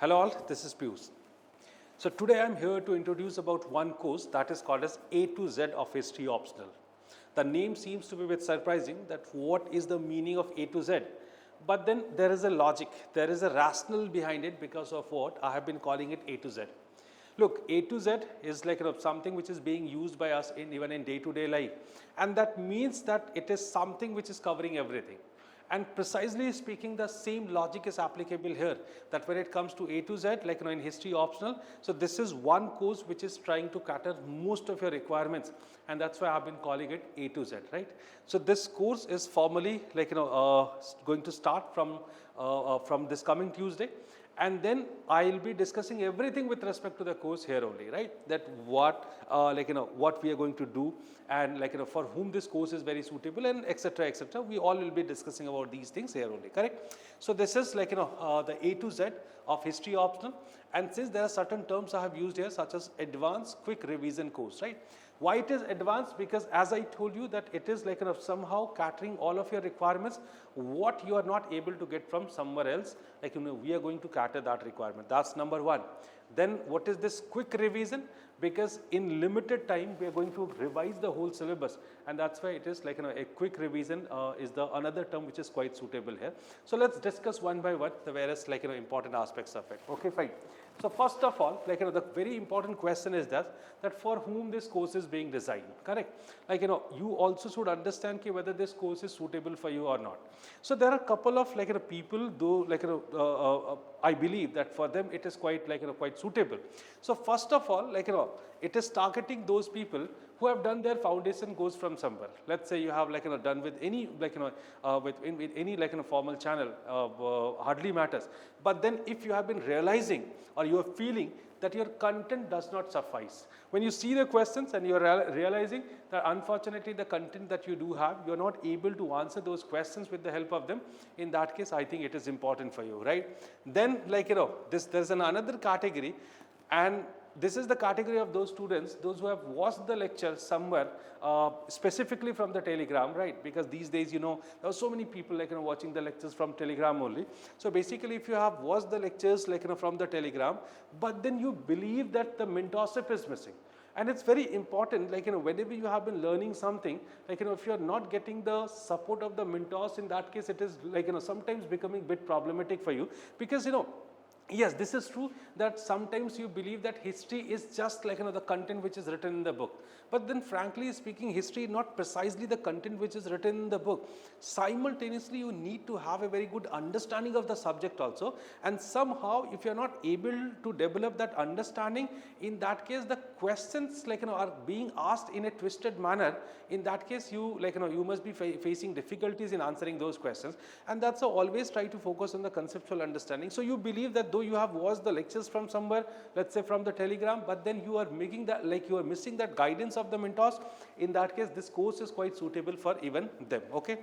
Hello all, this is Pius. So today I'm here to introduce about one course that is called as A to Z of History Optional. The name seems to be a bit surprising that what is the meaning of A to Z? But then there is a logic, there is a rationale behind it because of what I have been calling it A to Z. Look, A to Z is like something which is being used by us even in day-to-day life, and that means that it is something which is covering everything. And precisely speaking, the same logic is applicable here, that when it comes to A to Z, like in history optional, so this is one course which is trying to cater most of your requirements, and that's why I've been calling it A to Z, right? So this course is formally like going to start from this coming Tuesday. And then I'll be discussing everything with respect to the course here only, right? That what what we are going to do, and for whom this course is very suitable, and etc etc. We all will be discussing about these things here only, correct? So this is the A to Z of history optional, and since there are certain terms I have used here such as advanced quick revision course, right? Why it is advanced? Because as I told you that it is somehow catering all of your requirements, what you are not able to get from somewhere else, we are going to cater that requirement. That's number one. Then what is this quick revision? Because in limited time we are going to revise the whole syllabus, and that's why it is a quick revision is the another term which is quite suitable here. So let's discuss one by one the various important aspects of it. Okay, fine. So first of all, the very important question is that for whom this course is being designed, correct? You also should understand whether this course is suitable for you or not. So there are a couple of people, though I believe that for them it is quite quite suitable. So first of all, it is targeting those people who have done their foundation course from somewhere. Let's say you have done with any with any formal channel, hardly matters. But then if you have been realizing or you are feeling that your content does not suffice, when you see the questions and you are realizing that unfortunately the content that you do have, you are not able to answer those questions with the help of them, in that case I think it is important for you, right? Then there's another category, and this is the category of those students, those who have watched the lecture somewhere, specifically from the Telegram, right? Because these days, there are so many people watching the lectures from Telegram only. So basically, if you have watched the lectures from the Telegram, but then you believe that the mentorship is missing. And it's very important, whenever you have been learning something, if you are not getting the support of the mentors, in that case, it is sometimes becoming a bit problematic for you, because yes, this is true that sometimes you believe that history is just the content which is written in the book. But then frankly speaking, history is not precisely the content which is written in the book. Simultaneously, you need to have a very good understanding of the subject also. And somehow, if you are not able to develop that understanding, in that case, the questions are being asked in a twisted manner. In that case, you you must be facing difficulties in answering those questions. And that's why always try to focus on the conceptual understanding. So you believe that though you have watched the lectures from somewhere, let's say from the Telegram, but then you are making that you are missing that guidance of the mentors, in that case this course is quite suitable for even them. Okay.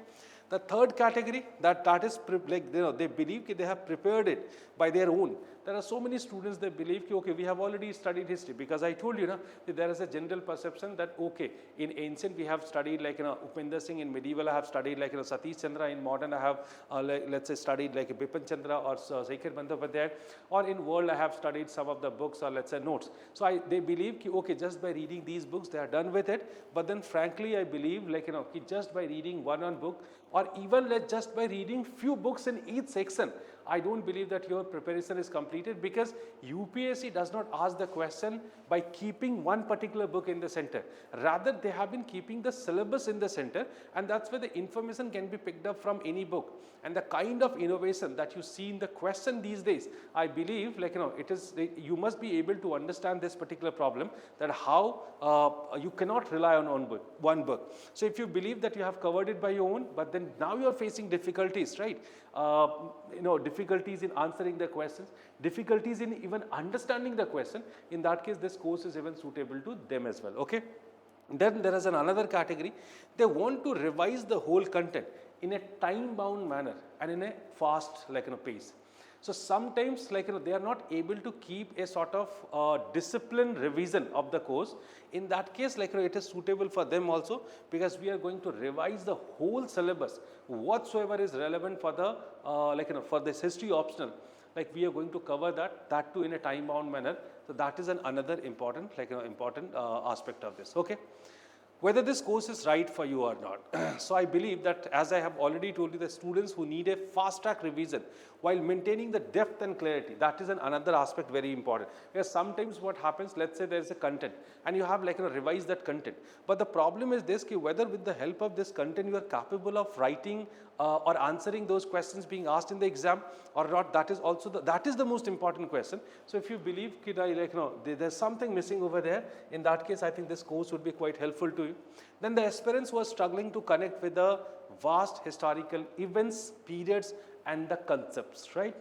The third category, that is they believe they have prepared it by their own. There are so many students, they believe okay, we have already studied history, because I told you there is a general perception that okay, in ancient we have studied Upendra Singh, in medieval I have studied Satish Chandra, in modern I have let's say studied Bipin Chandra or Sekhar Bandyopadhyay, or in world I have studied some of the books or let's say notes. So they believe okay, just by reading these books they are done with it. But then frankly I believe just by reading one book, or even just by reading few books in each section, I don't believe that your preparation is completed, because UPSC does not ask the question by keeping one particular book in the center. Rather, they have been keeping the syllabus in the center, and that's where the information can be picked up from any book. And the kind of innovation that you see in the question these days, I believe it is, you must be able to understand this particular problem, that how you cannot rely on one book. So if you believe that you have covered it by your own, but then now you are facing difficulties, right? Difficulties in answering the questions, difficulties in even understanding the question, in that case this course is even suitable to them as well. Okay. Then there is another category, they want to revise the whole content in a time bound manner and in a fast pace. So sometimes they are not able to keep a sort of disciplined revision of the course. In that case it is suitable for them also, because we are going to revise the whole syllabus whatsoever is relevant for the for this history optional. like we are going to cover that too in a time bound manner. So that is another important aspect of this. Okay. Whether this course is right for you or not. So I believe that, as I have already told you, the students who need a fast track revision while maintaining the depth and clarity, that is another aspect very important. Because sometimes what happens, let's say there is a content and you have revise that content. But the problem is this, whether with the help of this content you are capable of writing or answering those questions being asked in the exam or not, that is also that is the most important question. So if you believe there's something missing over there, in that case I think this course would be quite helpful to you. Then the aspirants who are struggling to connect with the vast historical events, periods and the concepts, right?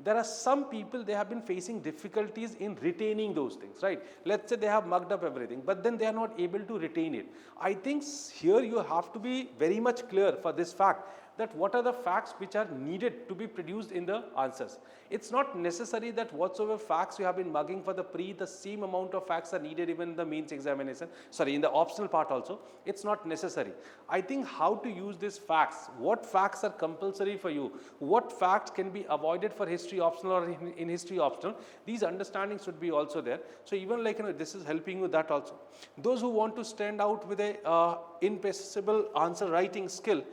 There are some people, they have been facing difficulties in retaining those things, right? Let's say they have mugged up everything, but then they are not able to retain it. I think here you have to be very much clear for this fact, that what are the facts which are needed to be produced in the answers. It's not necessary that whatsoever facts you have been mugging for the same amount of facts are needed even in the mains examination, in the optional part also. It's not necessary. I think how to use these facts, what facts are compulsory for you, what facts can be avoided for history optional or in history optional, these understandings should be also there. So even this is helping you that also. Those who want to stand out with a impeccable answer writing skill,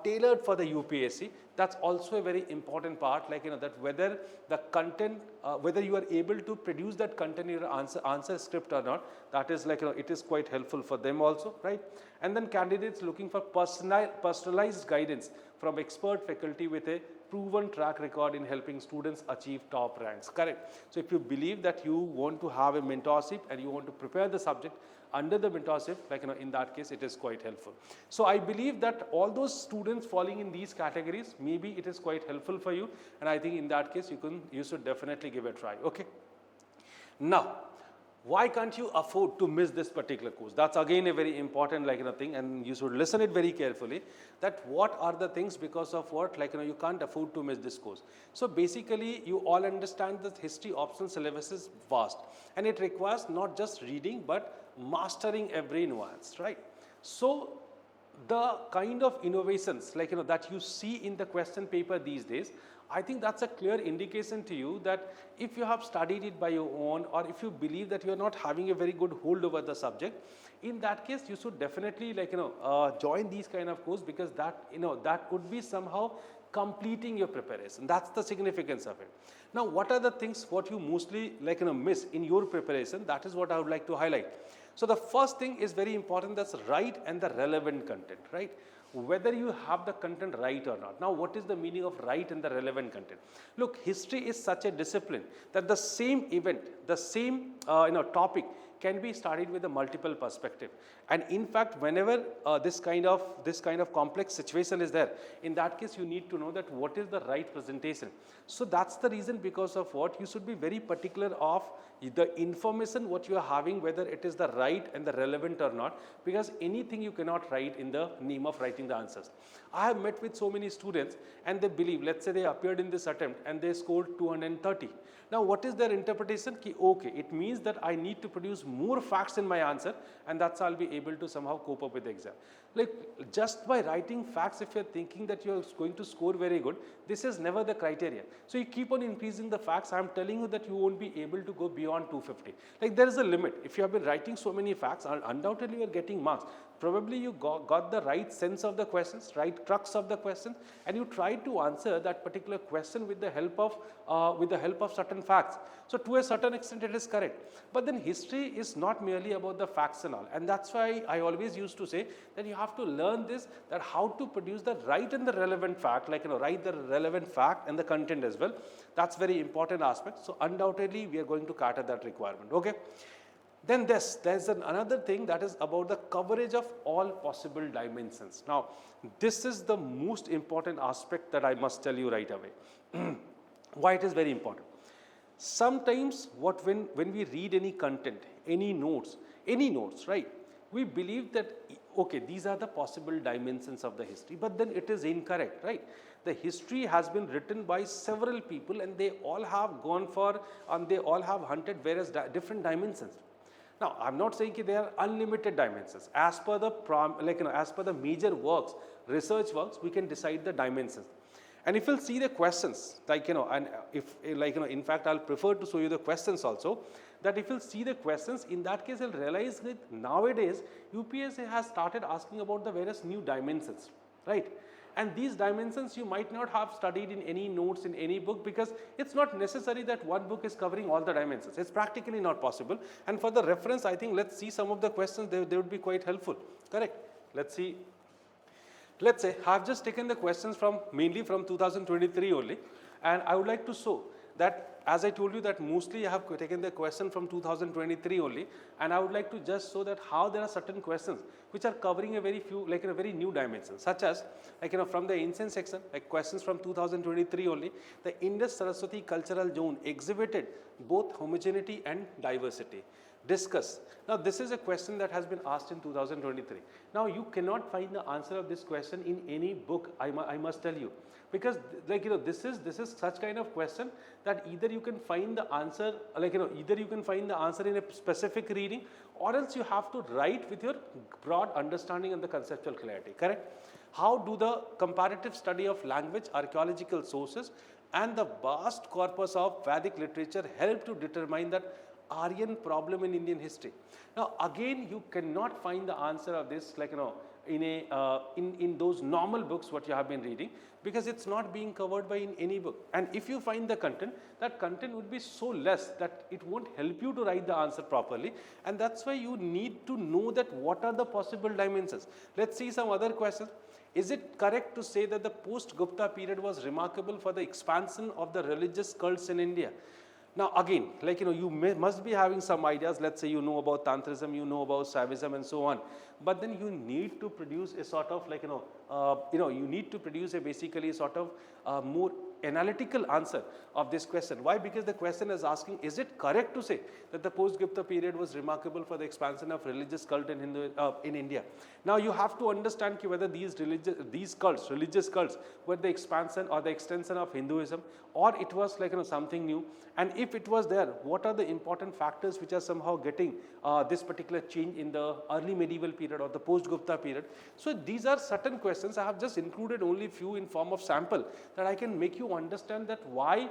tailored for the UPSC, that's also a very important part, that whether the content, whether you are able to produce that content in your answer script or not, that is it is quite helpful for them also, right? And then candidates looking for personalized guidance from expert faculty with a proven track record in helping students achieve top ranks, correct? So if you believe that you want to have a mentorship and you want to prepare the subject under the mentorship, in that case it is quite helpful. So I believe that all those students falling in these categories, maybe it is quite helpful for you, and I think in that case you should definitely give it a try. Okay. Now, why can't you afford to miss this particular course? That's again a very important thing, and you should listen it very carefully, that what are the things because of what you can't afford to miss this course. So basically you all understand that history optional syllabus is vast and it requires not just reading but mastering every nuance, right? So the kind of innovations that you see in the question paper these days, I think that's a clear indication to you that if you have studied it by your own, or if you believe that you are not having a very good hold over the subject, in that case you should definitely join these kind of course, because that that would be somehow completing your preparation. That's the significance of it. Now, what are the things what you mostly miss in your preparation? That is what I would like to highlight. So the first thing is very important, that's right and the relevant content, right? Whether you have the content right or not. Now, what is the meaning of right and the relevant content? Look, history is such a discipline that the same event, the same topic can be studied with a multiple perspective. And in fact, whenever this kind of complex situation is there, in that case you need to know that what is the right presentation. So that's the reason because of what you should be very particular of the information what you are having, whether it is the right and the relevant or not, because anything you cannot write in the name of writing the answers. I have met with so many students and they believe, let's say they appeared in this attempt and they scored 230. Now, what is their interpretation? Okay, it means that I need to produce more facts in my answer, and that's how I'll be able to somehow cope up with the exam. Just by writing facts, if you're thinking that you're going to score very good, this is never the criteria. So you keep on increasing the facts. I'm telling you that you won't be able to go beyond 250. There is a limit. If you have been writing so many facts, undoubtedly you're getting marks. Probably you got the right sense of the questions, right crux of the question, and you tried to answer that particular question with the help of certain facts. So to a certain extent it is correct. But then history is not merely about the facts and all, and that's why I always used to say that you have to learn this, that how to produce the right and the relevant fact, write the relevant fact and the content as well. That's very important aspect. So undoubtedly we are going to cater that requirement. Okay. Then there's another thing, that is about the coverage of all possible dimensions. Now, this is the most important aspect that I must tell you right away. Why it is very important. Sometimes when we read any content, any notes, right, we believe that, okay, these are the possible dimensions of the history, but then it is incorrect, right? The history has been written by several people and they all have gone for, and they all have hunted various different dimensions. Now, I'm not saying that there are unlimited dimensions. As per the as per the major works, research works, we can decide the dimensions. And if you'll see the questions, like, and if, like, in fact, I'll prefer to show you the questions also, that if you'll see the questions, in that case, you'll realize that nowadays, UPSC has started asking about the various new dimensions, right? And these dimensions you might not have studied in any notes in any book, because it's not necessary that one book is covering all the dimensions. It's practically not possible. And for the reference, I think let's see some of the questions, they would be quite helpful, correct? Let's see. Let's say I've just taken the questions from mainly from 2023 only, and I would like to show that, as I told you, that mostly I have taken the question from 2023 only, and I would like to just show that how there are certain questions which are covering a very few, like in a very new dimension, such as, like, from the ancient section, like questions from 2023 only, the Indus Saraswati cultural zone exhibited both homogeneity and diversity. Discuss. Now, this is a question that has been asked in 2023. Now, you cannot find the answer of this question in any book, I must tell you, because, like, this is such kind of question that either you can find the answer, like, either you can find the answer in a specific reading, or else you have to write with your broad understanding and the conceptual clarity, correct? How do the comparative study of language, archaeological sources, and the vast corpus of Vedic literature help to determine that Aryan problem in Indian history? Now, again, you cannot find the answer of this, like, in a in those normal books what you have been reading, because it's not being covered by in any book. And if you find the content, that content would be so less that it won't help you to write the answer properly, and that's why you need to know that what are the possible dimensions. Let's see some other questions. Is it correct to say that the post-Gupta period was remarkable for the expansion of the religious cults in India? Now, again, like, you must be having some ideas. Let's say you know about Tantrism, you know about Saivism and so on, but then you need to produce a sort of, like, you need to produce a basically sort of more analytical answer of this question. Why? Because the question is asking, is it correct to say that the post-Gupta period was remarkable for the expansion of religious cult in India? Now, you have to understand whether these religious cults were the expansion or the extension of Hinduism, or it was, like, something new. And if it was there, what are the important factors which are somehow getting this particular change in the early medieval period or the post-Gupta period? So these are certain questions. I have just included only few in form of sample, that I can make you understand that why,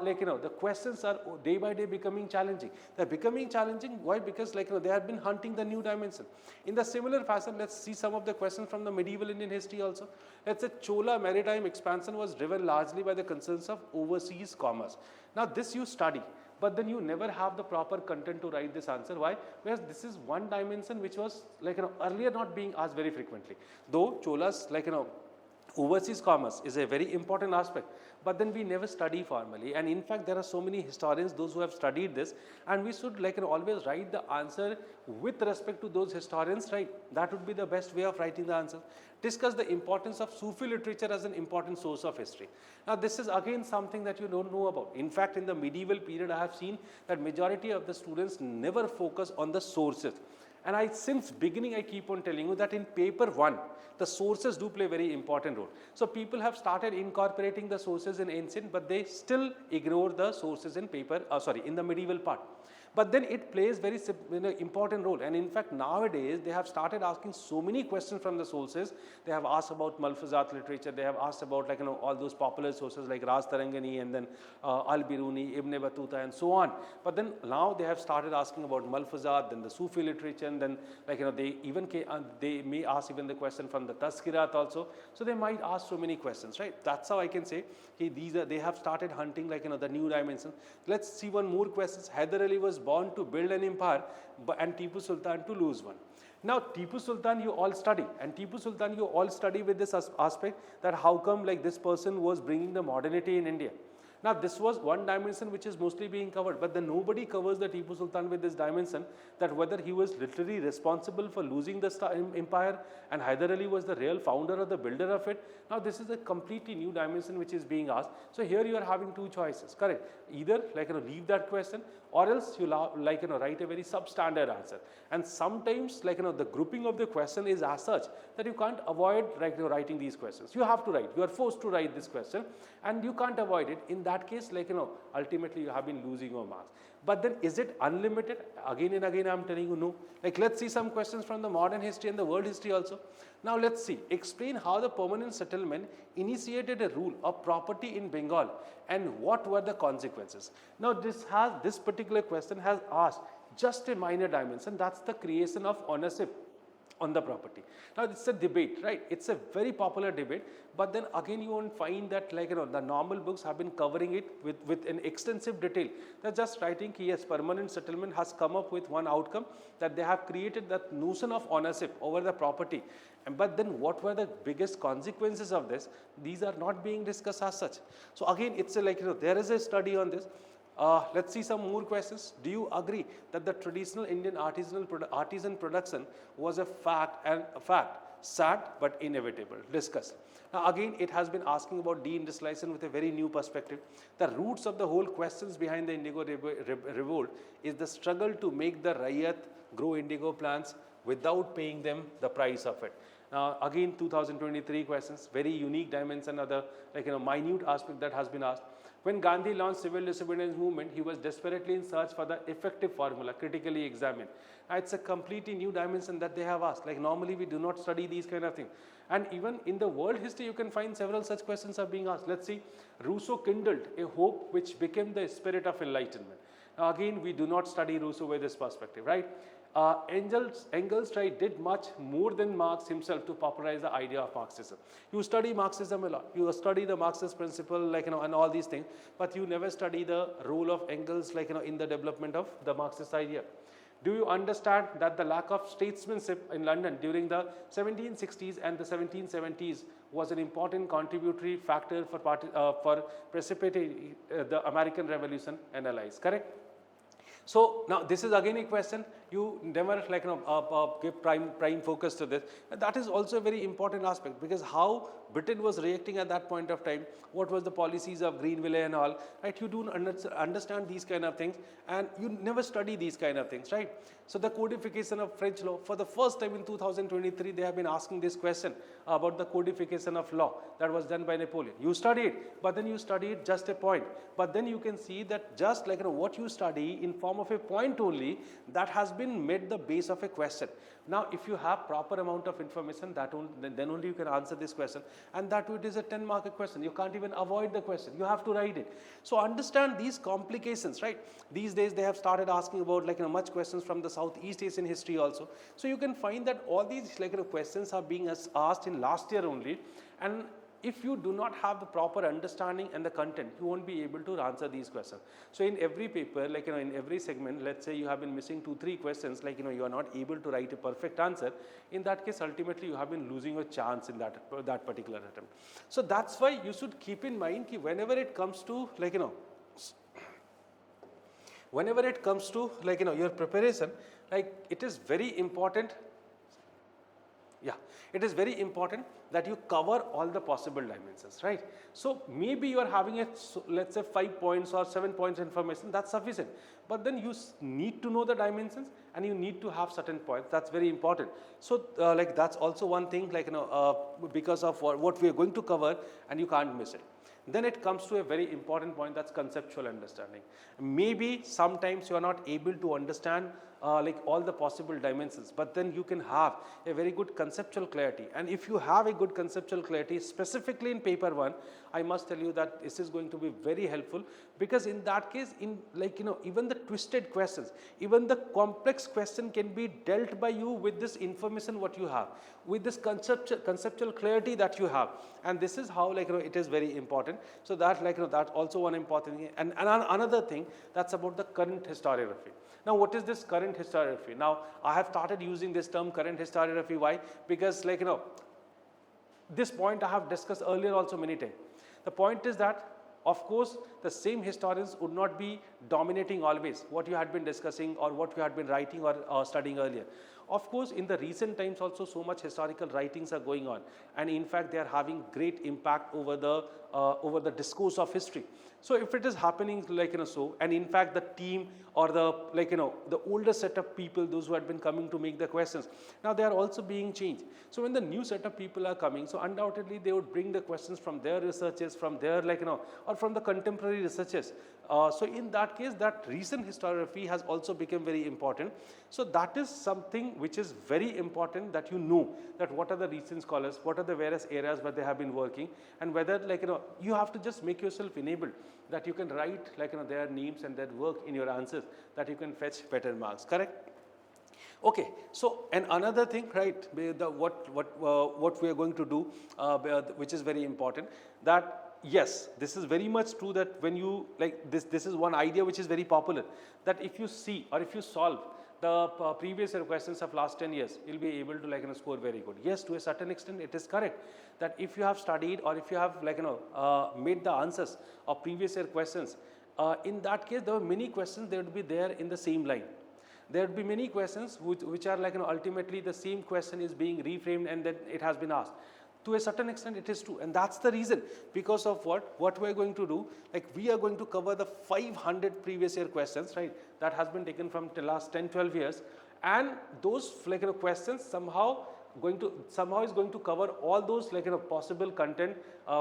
like, the questions are day by day becoming challenging. They're becoming challenging. Why? Because, like, they have been hunting the new dimension. In the similar fashion, let's see some of the questions from the medieval Indian history also. Let's say Chola maritime expansion was driven largely by the concerns of overseas commerce. Now, this you study, but then you never have the proper content to write this answer. Why? Because this is one dimension which was, like, earlier not being asked very frequently. Though Cholas, like, overseas commerce is a very important aspect, but then we never study formally. And in fact, there are so many historians, those who have studied this, and we should, like, always write the answer with respect to those historians, right? That would be the best way of writing the answer. Discuss the importance of Sufi literature as an important source of history. Now, this is again something that you don't know about. In fact, in the medieval period, I have seen that majority of the students never focus on the sources. And since beginning, I keep on telling you that in paper 1, the sources do play a very important role. So people have started incorporating the sources in ancient, but they still ignore the sources in in the medieval part. But then it plays very important role. And in fact, nowadays, they have started asking so many questions from the sources. They have asked about Malfuzat literature. They have asked about, like, all those popular sources like Ras Tarangani and then Al-Biruni, Ibn Battuta and so on. But then now they have started asking about Malfuzat, then the Sufi literature, and then, like, they may ask even the question from the Tazkirat also. So they might ask so many questions, right? That's how I can say they have started hunting, like, the new dimension. Let's see one more question. Hyder Ali was born to build an empire and Tipu Sultan to lose one. Now, Tipu Sultan you all study, and Tipu Sultan you all study with this aspect, that how come, like, this person was bringing the modernity in India. Now, this was one dimension which is mostly being covered, but then nobody covers the Tipu Sultan with this dimension, that whether he was literally responsible for losing the empire and Hyder Ali was the real founder or the builder of it. Now, this is a completely new dimension which is being asked. So here you are having two choices, correct? Either, like, leave that question, or else you like, write a very substandard answer. And sometimes, like, the grouping of the question is as such that you can't avoid, like, writing these questions. You have to write. You are forced to write this question, and you can't avoid it. In that case, like, ultimately you have been losing your marks. But then is it unlimited? Again and again I am telling you no. Like let's see some questions from the modern history and the world history also. Now let's see, explain how the permanent settlement initiated a rule of property in Bengal and what were the consequences. Now this particular question has asked just a minor dimension, that's the creation of ownership on the property. Now it's a debate, right? It's a very popular debate, but then again you won't find that like the normal books have been covering it with an extensive detail. They're just writing yes, permanent settlement has come up with one outcome, that they have created that notion of ownership over the property. But then what were the biggest consequences of this? These are not being discussed as such. So again it's a there is a study on this. Let's see some more questions. Do you agree that the traditional Indian artisan production was a fact, sad but inevitable? Discuss. Now again it has been asking about deindustrialization with a very new perspective. The roots of the whole questions behind the indigo revolt is the struggle to make the Rayat grow indigo plants without paying them the price of it. Now again 2023 questions, very unique dimension of the minute aspect that has been asked. When Gandhi launched civil disobedience movement, he was desperately in search for the effective formula, critically examined. It's a completely new dimension that they have asked. Like normally we do not study these kind of things. And even in the world history, you can find several such questions are being asked. Let's see, Rousseau kindled a hope which became the spirit of enlightenment. Now again, we do not study Rousseau with this perspective, right? Engels did much more than Marx himself to popularize the idea of Marxism. You study Marxism a lot, you study the Marxist principle and all these things, but you never study the role of Engels in the development of the Marxist idea. Do you understand that the lack of statesmanship in London during the 1760s and the 1770s was an important contributory factor for precipitating the American Revolution and allies? Correct? So now this is again a question, you never give prime focus to this. And that is also a very important aspect, because how Britain was reacting at that point of time, what was the policies of Greenville and all, right? You do understand these kind of things, and you never study these kind of things, right? So the codification of French law, for the first time in 2023, they have been asking this question about the codification of law that was done by Napoleon. You study it, but then you study it just a point. But then you can see that just what you study in form of a point only, that has been made the base of a question. Now, if you have proper amount of information, then only you can answer this question, and that it is a 10-mark question. You can't even avoid the question. You have to write it. So understand these complications, right? These days they have started asking about much questions from the Southeast Asian history also. So you can find that all these questions are being asked in last year only, and if you do not have the proper understanding and the content, you won't be able to answer these questions. So in every paper, in every segment, let's say you have been missing 2-3 questions, you are not able to write a perfect answer. In that case, ultimately you have been losing a chance in that particular attempt. So that's why you should keep in mind that whenever it comes to your preparation, it is very important. Yeah, it is very important that you cover all the possible dimensions, right? So maybe you are having let's say 5 points or 7 points information, that's sufficient. But then you need to know the dimensions, and you need to have certain points. That's very important. So that's also one thing, because of what we are going to cover, and you can't miss it. Then it comes to a very important point, that's conceptual understanding. Maybe sometimes you are not able to understand all the possible dimensions, but then you can have a very good conceptual clarity. And if you have a good conceptual clarity, specifically in paper 1, I must tell you that this is going to be very helpful, because in that case, even the twisted questions, even the complex question can be dealt by you with this information what you have, with this conceptual clarity that you have. And this is how it is very important. So that that's also one important thing. And another thing, that's about the current historiography. Now, what is this current historiography? Now, I have started using this term current historiography. Why? Because this point I have discussed earlier also many times. The point is that, of course, the same historians would not be dominating always what you had been discussing or what you had been writing or studying earlier. Of course, in the recent times also, so much historical writings are going on, and in fact they are having great impact over the over the discourse of history. So if it is happening like, so, and in fact the team or the the older set of people, those who had been coming to make the questions, now they are also being changed. So when the new set of people are coming, so undoubtedly they would bring the questions from their researches, from their or from the contemporary researches. So in that case, that recent historiography has also become very important. So that is something which is very important, that you know that what are the recent scholars, what are the various areas where they have been working, and whether you have to just make yourself enabled that you can write their names and their work in your answers, that you can fetch better marks, correct? Okay, so and another thing, right, what we are going to do, which is very important, that yes, this is very much true, that when you this is one idea which is very popular, that if you see or if you solve the previous year questions of last 10 years, you'll be able to score very good. Yes, to a certain extent it is correct, that if you have studied or if you have made the answers of previous year questions, in that case there were many questions, they would be there in the same line. There would be many questions which are ultimately the same question is being reframed and then it has been asked. To a certain extent it is true, and that's the reason, because of what we are going to do, we are going to cover the 500 previous year questions, right, that has been taken from the last 10-12 years, and those questions somehow is going to cover all those possible content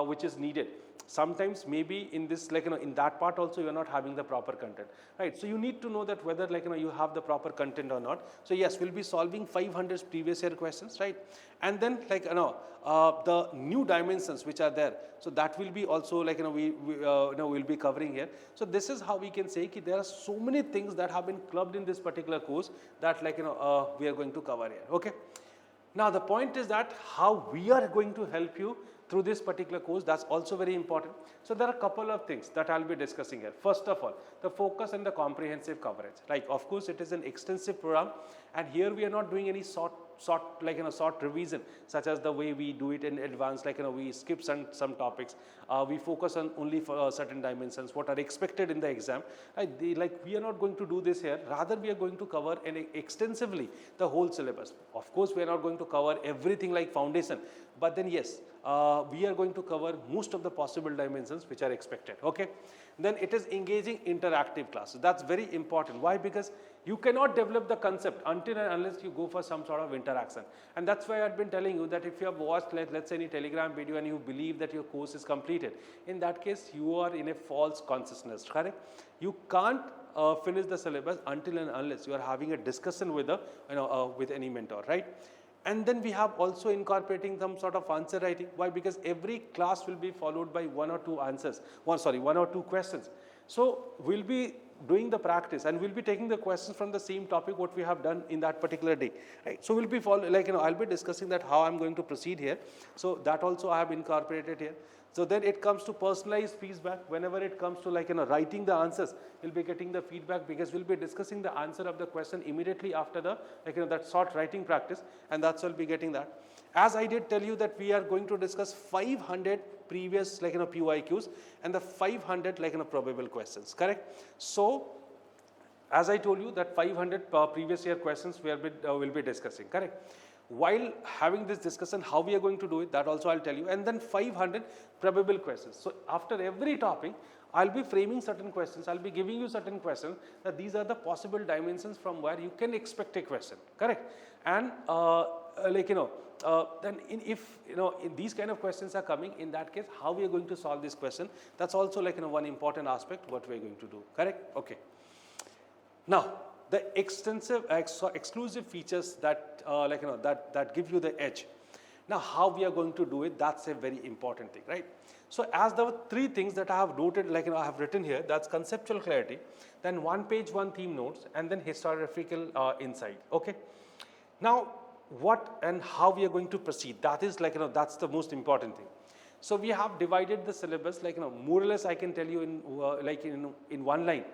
which is needed. Sometimes maybe in this in that part also you are not having the proper content, right? So you need to know that whether you have the proper content or not. So yes, we'll be solving 500 previous year questions, right? And then the new dimensions which are there, so that will be also we'll be covering here. So this is how we can say that there are so many things that have been clubbed in this particular course that we are going to cover here. Okay. Now the point is that how we are going to help you through this particular course, that's also very important. So there are a couple of things that I'll be discussing here. First of all, the focus and the comprehensive coverage. Of course, it is an extensive program, and here we are not doing any short revision, such as the way we do it in advance, we skip some topics, we focus on only for certain dimensions what are expected in the exam. We are not going to do this here, rather we are going to cover extensively the whole syllabus. Of course, we are not going to cover everything like foundation, but then yes, we are going to cover most of the possible dimensions which are expected. Okay, then it is engaging interactive classes. That's very important. Why? Because you cannot develop the concept until and unless you go for some sort of interaction. And that's why I've been telling you that if you have watched let's say any Telegram video and you believe that your course is completed, in that case you are in a false consciousness, correct? You can't finish the syllabus until and unless you are having a discussion with with any mentor, right? And then we have also incorporating some sort of answer writing. Why? Because every class will be followed by one or two questions. So we'll be doing the practice and we'll be taking the questions from the same topic what we have done in that particular day, right? So we'll be I'll be discussing that how I'm going to proceed here. So that also I have incorporated here. So then it comes to personalized feedback. Whenever it comes to writing the answers, we'll be getting the feedback, because we'll be discussing the answer of the question immediately after the that short writing practice, and that's why we'll be getting that. As I did tell you that we are going to discuss 500 previous PYQs and the 500 probable questions, correct? So as I told you that 500 previous year questions we'll be discussing, correct? While having this discussion, how we are going to do it, that also I'll tell you. And then 500 probable questions. So after every topic, I'll be framing certain questions. I'll be giving you certain questions that these are the possible dimensions from where you can expect a question, correct? And then if these kind of questions are coming, in that case, how we are going to solve this question, that's also one important aspect what we are going to do, correct? Okay. Now, the extensive exclusive features that that give you the edge. Now how we are going to do it, that's a very important thing, right? So as the three things that I have noted, I have written here, that's conceptual clarity, then one page, one theme notes, and then historiographical insight. Okay. Now what and how we are going to proceed, that is that's the most important thing. So we have divided the syllabus more or less I can tell you in one line,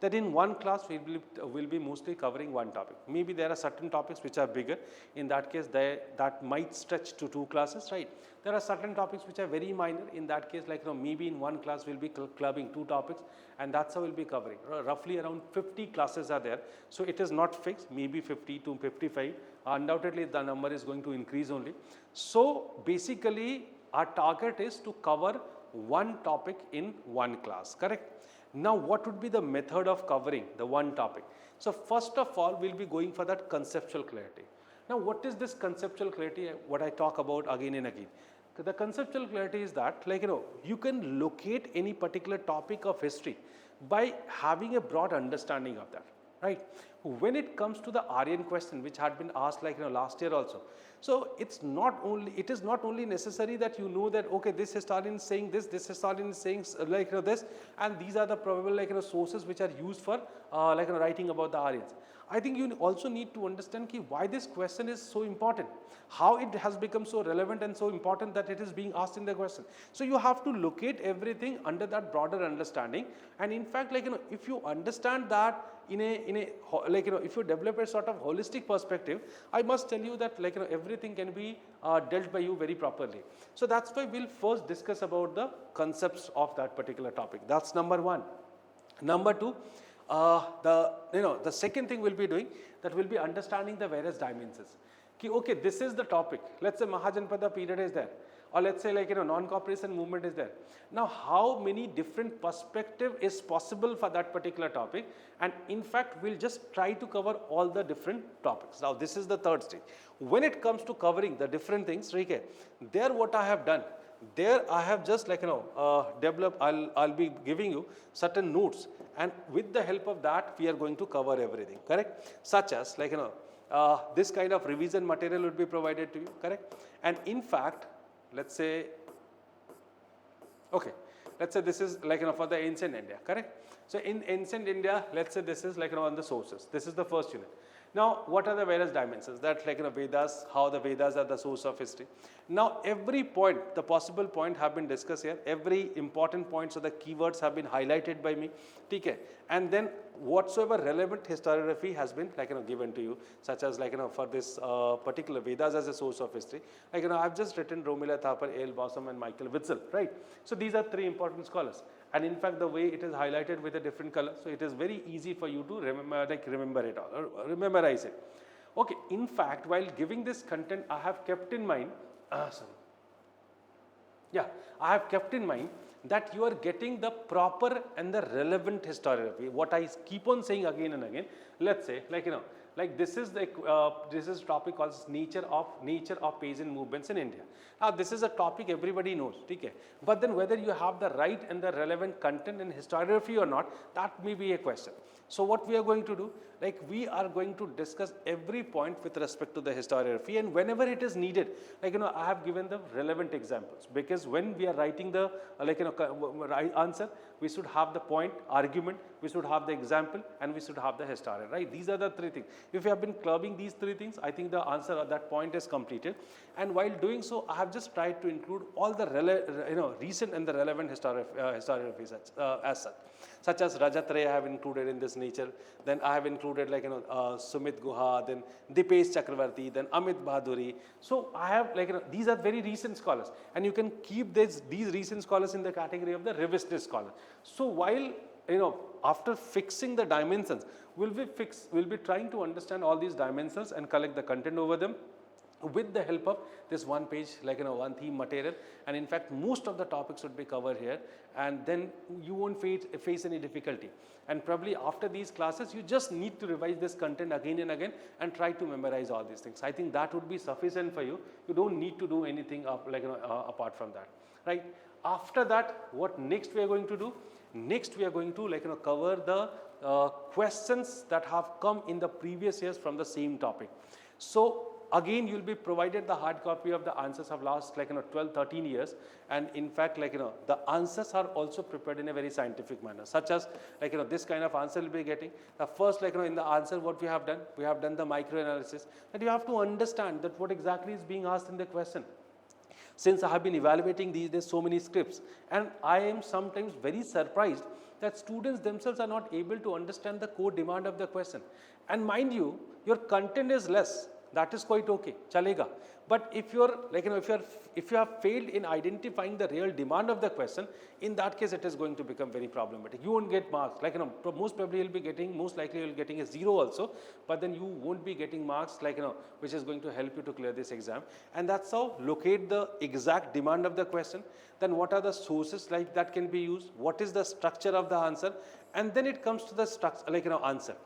that in one class we will be mostly covering one topic. Maybe there are certain topics which are bigger. In that case, that might stretch to 2 classes, right? There are certain topics which are very minor. In that case, maybe in one class we'll be clubbing 2 topics, and that's how we'll be covering. Roughly around 50 classes are there. So it is not fixed, maybe 50 to 55. Undoubtedly, the number is going to increase only. So basically, our target is to cover one topic in one class, correct? Now what would be the method of covering the one topic? So first of all, we'll be going for that conceptual clarity. Now what is this conceptual clarity, what I talk about again and again? The conceptual clarity is that, like, you can locate any particular topic of history by having a broad understanding of that, right? When it comes to the Aryan question, which had been asked, like, last year also, so it is not only necessary that you know that, okay, this historian is saying this historian is saying like, this, and these are the probable, like, sources which are used for like, writing about the Aryans. I think you also need to understand why this question is so important, how it has become so relevant and so important that it is being asked in the question. So you have to locate everything under that broader understanding, and in fact, like, if you understand that in a like, if you develop a sort of holistic perspective, I must tell you that, like, everything can be dealt by you very properly. So that's why we'll first discuss about the concepts of that particular topic. That's number one. Number two, the second thing we'll be doing, that will be understanding the various dimensions. Okay, this is the topic. Let's say Mahajanpada period is there, or let's say, like, non-cooperation movement is there. Now how many different perspective is possible for that particular topic, and in fact we'll just try to cover all the different topics. Now this is the third stage. When it comes to covering the different things, okay, there what I have done, there I have just, like, developed, I'll be giving you certain notes, and with the help of that we are going to cover everything, correct? Such as, like, this kind of revision material would be provided to you, correct? And in fact, let's say, okay, let's say this is, like, for the ancient India, correct? So in ancient India, let's say this is, like, on the sources. This is the first unit. Now what are the various dimensions? That, like, Vedas, how the Vedas are the source of history. Now every point, the possible point have been discussed here. Every important points or the keywords have been highlighted by me. Okay. And then whatsoever relevant historiography has been, like, given to you, such as, like, for this particular Vedas as a source of history, like, I've just written Romila Thapar, A.L. Bossum and Michael Witzel, right? So these are three important scholars, and in fact the way it is highlighted with a different color, so it is very easy for you to remember, like, remember it all, or memorize it. Okay, in fact, while giving this content, I have kept in mind, I have kept in mind that you are getting the proper and the relevant historiography. What I keep on saying again and again, let's say, like, like this is the topic called nature of peasant movements in India. Now this is a topic everybody knows, okay? But then whether you have the right and the relevant content in historiography or not, that may be a question. So what we are going to do, like, we are going to discuss every point with respect to the historiography, and whenever it is needed, like, I have given the relevant examples, because when we are writing the like, answer, we should have the point, argument, we should have the example, and we should have the historian, right? These are the three things. If you have been clubbing these three things, I think the answer at that point is completed. And while doing so, I have just tried to include all the recent and the relevant historiography such as Rajat Ray I have included in this nature. Then I have included, like, Sumit Guha, then Dipesh Chakravarti, then Amit Bhaduri. So I have, like, these are very recent scholars, and you can keep these recent scholars in the category of the revisionist scholar. So while, after fixing the dimensions, we'll be trying to understand all these dimensions and collect the content over them with the help of this one page, like, one theme material. And in fact most of the topics would be covered here, and then you won't face any difficulty. And probably after these classes, you just need to revise this content again and again and try to memorize all these things. I think that would be sufficient for you. You don't need to do anything apart from that, right? After that, what next we are going to do? Next we are going to, like, cover the questions that have come in the previous years from the same topic. So again, you will be provided the hard copy of the answers of last, like, 12-13 years, and in fact, like, the answers are also prepared in a very scientific manner, such as, like, this kind of answer will be getting. The first, like, in the answer, what we have done the micro analysis, that you have to understand that what exactly is being asked in the question. Since I have been evaluating these days so many scripts, and I am sometimes very surprised that students themselves are not able to understand the core demand of the question. And mind you, your content is less, that is quite okay, chalega. But if you're like, if you have failed in identifying the real demand of the question, in that case it is going to become very problematic. You won't get marks, like, most probably you'll be getting, most likely you'll be getting a 0 also, but then you won't be getting marks, like, which is going to help you to clear this exam. And that's how locate the exact demand of the question. Then what are the sources like that can be used? What is the structure of the answer? And then it comes to the structure, like, answer.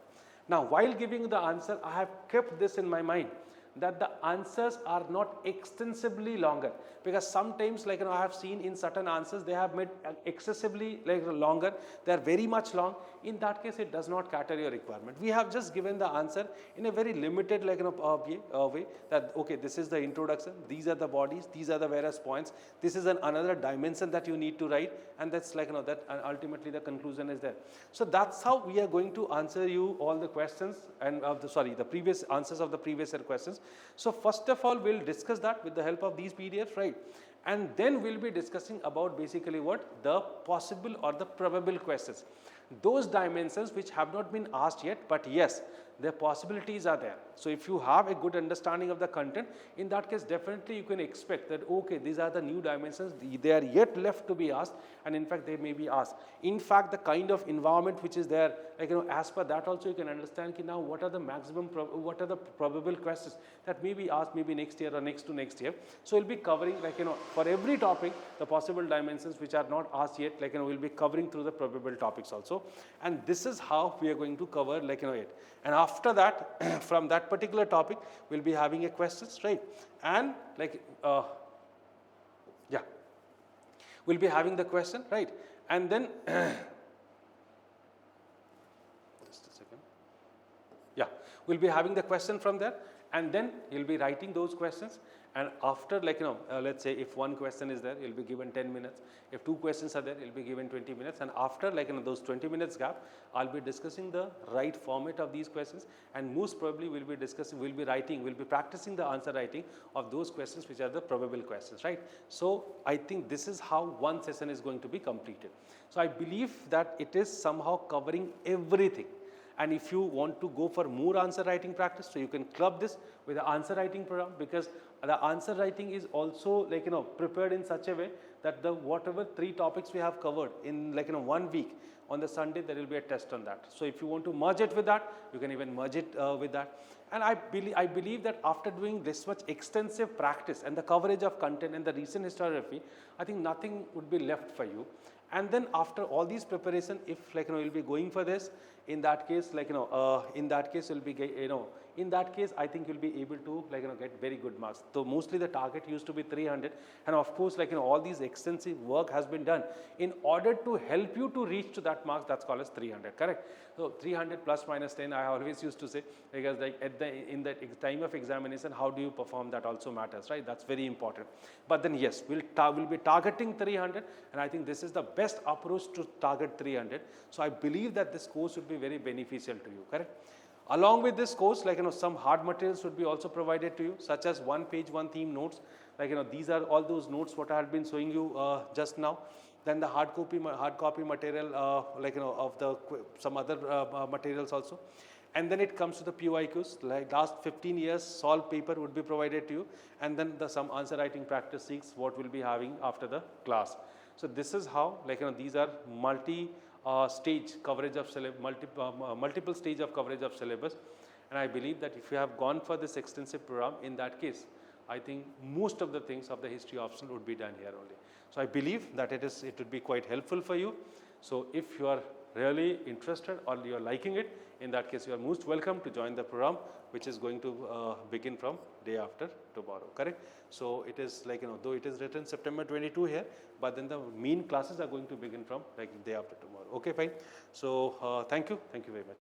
Now, while giving the answer, I have kept this in my mind that the answers are not extensively longer, because sometimes, like, I have seen in certain answers they have made excessively like longer, they are very much long. In that case, it does not cater your requirement. We have just given the answer in a very limited, like, way that okay, this is the introduction, these are the bodies, these are the various points, this is another dimension that you need to write, and that's like, that ultimately the conclusion is there. So that's how we are going to answer you all the questions and the previous answers of the previous year questions. So first of all, we'll discuss that with the help of these PDFs, right? And then we'll be discussing about basically what the possible or the probable questions, those dimensions which have not been asked yet, but yes, the possibilities are there. So if you have a good understanding of the content, in that case definitely you can expect that okay, these are the new dimensions, they are yet left to be asked, and in fact they may be asked. In fact, the kind of environment which is there, like, as per that also you can understand now what are the maximum, what are the probable questions that may be asked maybe next year or next to next year. So we'll be covering, like, for every topic the possible dimensions which are not asked yet, like, we'll be covering through the probable topics also. And this is how we are going to cover, like, it. And after that, from that particular topic, we'll be having a questions, right? And like, yeah, we'll be having the question, right? And then, just a second. Yeah, we'll be having the question from there, and then you'll be writing those questions. And after, like, let's say if one question is there, you'll be given 10 minutes. If two questions are there, you'll be given 20 minutes. And after, like, those 20 minutes gap, I'll be discussing the right format of these questions. And most probably we'll be discussing, we'll be writing, we'll be practicing the answer writing of those questions which are the probable questions, right? So I think this is how one session is going to be completed. So I believe that it is somehow covering everything. And if you want to go for more answer writing practice, so you can club this with the answer writing program, because the answer writing is also, like, prepared in such a way that the whatever 3 topics we have covered in, like, 1 week, on the Sunday there will be a test on that. So if you want to merge it with that, you can even merge it with that. And I believe that after doing this much extensive practice and the coverage of content and the recent historiography, I think nothing would be left for you. And then after all these preparation, if, like, you'll be going for this, in that case, like, in that case you'll be, in that case I think you'll be able to, like, get very good marks. So mostly the target used to be 300, and of course, like, all these extensive work has been done in order to help you to reach to that marks that's called as 300, correct? So 300 plus minus 10, I always used to say, because like in the time of examination, how do you perform, that also matters, right? That's very important. But then yes, we'll be targeting 300, and I think this is the best approach to target 300. So I believe that this course would be very beneficial to you, correct? Along with this course, like, some hard materials would be also provided to you, such as 1 page, 1 theme notes. Like, these are all those notes what I had been showing you just now. Then the hard copy material, like, of the some other materials also. And then it comes to the PYQs, like last 15 years solved paper would be provided to you, and then some answer writing practice sheets what we'll be having after the class. So this is how, like, these are stage coverage of multiple stage of coverage of syllabus. And I believe that if you have gone for this extensive program, in that case, I think most of the things of the history optional would be done here only. So I believe that it would be quite helpful for you. So if you are really interested or you are liking it, in that case you are most welcome to join the program, which is going to begin from day after tomorrow, correct? So it is like, though it is written September 22 here, but then the main classes are going to begin from like day after tomorrow. Okay, fine. So thank you very much.